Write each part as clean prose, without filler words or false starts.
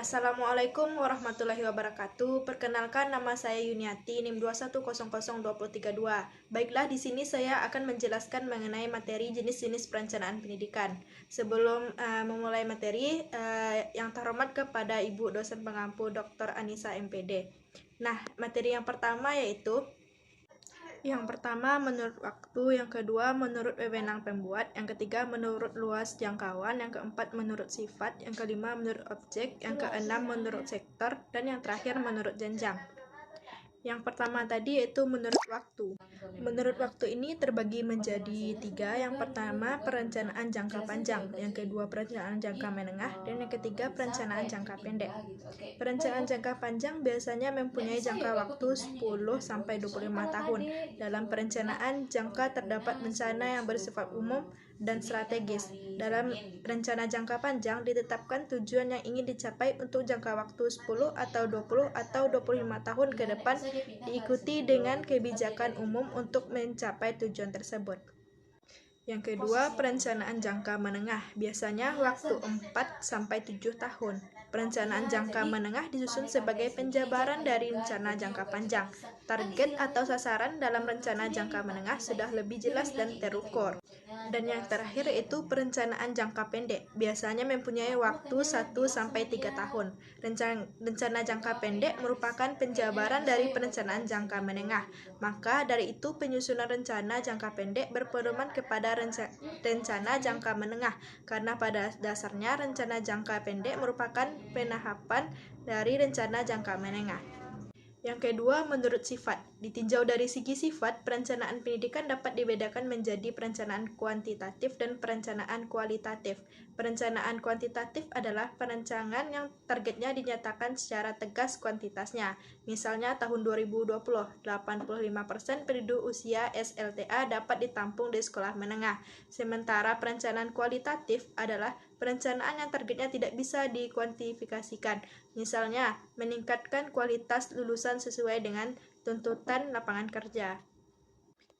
Assalamualaikum warahmatullahi wabarakatuh. Perkenalkan, nama saya Yuniati, NIM 2100232. Baiklah, di sini saya akan menjelaskan mengenai materi jenis-jenis perencanaan pendidikan. Sebelum memulai materi, yang terhormat kepada Ibu dosen pengampu Dr. Anissa MPD. Nah, materi yang pertama yaitu menurut waktu, yang kedua menurut wewenang pembuat, yang ketiga menurut luas jangkauan, yang keempat menurut sifat, yang kelima menurut objek, yang keenam menurut sektor, dan yang terakhir menurut jenjang. Yang pertama tadi yaitu menurut waktu. Menurut waktu ini terbagi menjadi tiga. Yang pertama perencanaan jangka panjang, yang kedua perencanaan jangka menengah, dan yang ketiga perencanaan jangka pendek. Perencanaan jangka panjang biasanya mempunyai jangka waktu 10-25 tahun. Dalam perencanaan jangka terdapat rencana yang bersifat umum dan strategis. Dalam rencana jangka panjang ditetapkan tujuan yang ingin dicapai untuk jangka waktu 10 atau 20 atau 25 tahun ke depan, diikuti dengan kebijakan umum untuk mencapai tujuan tersebut. Yang kedua, perencanaan jangka menengah, biasanya waktu 4-7 tahun. Perencanaan jangka menengah disusun sebagai penjabaran dari rencana jangka panjang. Target atau sasaran dalam rencana jangka menengah sudah lebih jelas dan terukur. Dan yang terakhir yaitu perencanaan jangka pendek, biasanya mempunyai waktu 1-3 tahun. Rencana jangka pendek merupakan penjabaran dari perencanaan jangka menengah. Maka dari itu penyusunan rencana jangka pendek berpedoman kepada rencana jangka menengah, karena pada dasarnya rencana jangka pendek merupakan penahapan dari rencana jangka menengah. Yang kedua, menurut sifat. Ditinjau dari segi sifat, perencanaan pendidikan dapat dibedakan menjadi perencanaan kuantitatif dan perencanaan kualitatif. Perencanaan kuantitatif adalah perencanaan yang targetnya dinyatakan secara tegas kuantitasnya. Misalnya tahun 2020, 85% penduduk usia SLTA dapat ditampung di sekolah menengah. Sementara perencanaan kualitatif adalah perencanaan yang targetnya tidak bisa dikuantifikasikan. Misalnya, meningkatkan kualitas lulusan sesuai dengan tuntutan lapangan kerja.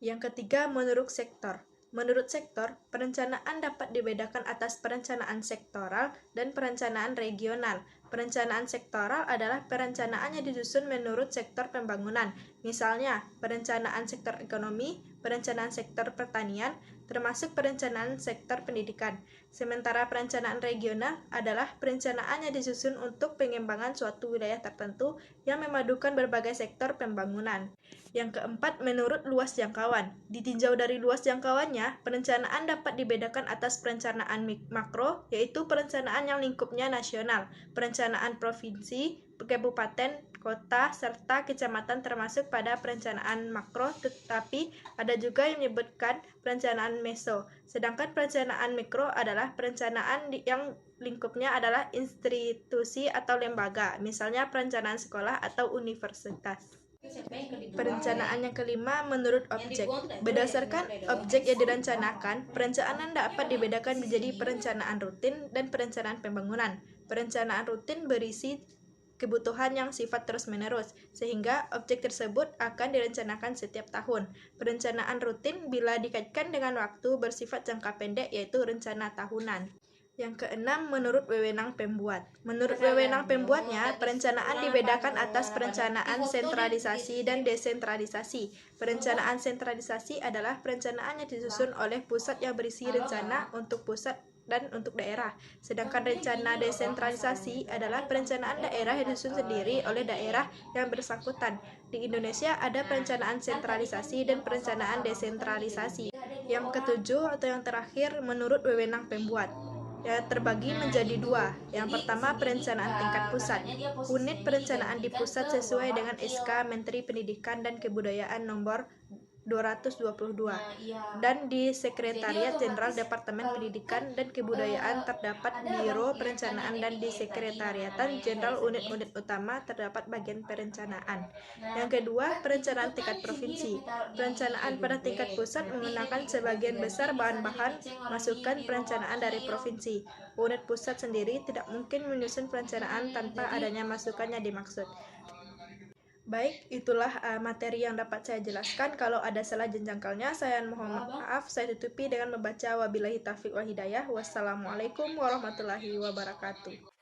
Yang ketiga, menurut sektor. Menurut sektor, perencanaan dapat dibedakan atas perencanaan sektoral dan perencanaan regional. Perencanaan sektoral adalah perencanaan yang disusun menurut sektor pembangunan. Misalnya, perencanaan sektor ekonomi, perencanaan sektor pertanian, termasuk perencanaan sektor pendidikan. Sementara perencanaan regional adalah perencanaan yang disusun untuk pengembangan suatu wilayah tertentu yang memadukan berbagai sektor pembangunan. Yang keempat, menurut luas jangkauan. Ditinjau dari luas jangkauannya, perencanaan dapat dibedakan atas perencanaan makro, yaitu perencanaan yang lingkupnya nasional, perencanaan provinsi, kabupaten, kota, serta kecamatan termasuk pada perencanaan makro, tetapi ada juga yang menyebutkan perencanaan meso. Sedangkan perencanaan mikro adalah perencanaan yang lingkupnya adalah institusi atau lembaga, misalnya perencanaan sekolah atau universitas. Perencanaan yang kelima, menurut objek. Berdasarkan objek yang direncanakan, perencanaan dapat dibedakan menjadi perencanaan rutin dan perencanaan pembangunan. Perencanaan rutin berisi kebutuhan yang sifat terus-menerus, sehingga objek tersebut akan direncanakan setiap tahun. Perencanaan rutin bila dikaitkan dengan waktu bersifat jangka pendek, yaitu rencana tahunan. Yang keenam, menurut wewenang pembuat. Menurut wewenang pembuatnya, perencanaan dibedakan atas perencanaan sentralisasi dan desentralisasi. Perencanaan sentralisasi adalah perencanaan yang disusun oleh pusat yang berisi rencana untuk pusat dan untuk daerah. Sedangkan rencana desentralisasi adalah perencanaan daerah yang disusun sendiri oleh daerah yang bersangkutan. Di Indonesia ada perencanaan sentralisasi dan perencanaan desentralisasi. Yang ketujuh atau yang terakhir, menurut wewenang pembuat, ya, terbagi menjadi dua. Yang pertama, perencanaan tingkat pusat. Unit perencanaan di pusat sesuai dengan SK Menteri Pendidikan dan Kebudayaan nomor 222. Dan di Sekretariat Jenderal Departemen Pendidikan dan Kebudayaan terdapat Biro Perencanaan, dan di Sekretariatan Jenderal Unit-unit utama terdapat bagian perencanaan. Yang kedua, perencanaan tingkat provinsi. Perencanaan pada tingkat pusat menggunakan sebagian besar bahan-bahan masukan perencanaan dari provinsi. Unit pusat sendiri tidak mungkin menyusun perencanaan tanpa adanya masukan yang dimaksud. Baik, itulah materi yang dapat saya jelaskan. Kalau ada salah jangkalnya, saya mohon maaf. Saya tutupi dengan membaca wabillahi taufiq wal hidayah. Wassalamualaikum warahmatullahi wabarakatuh.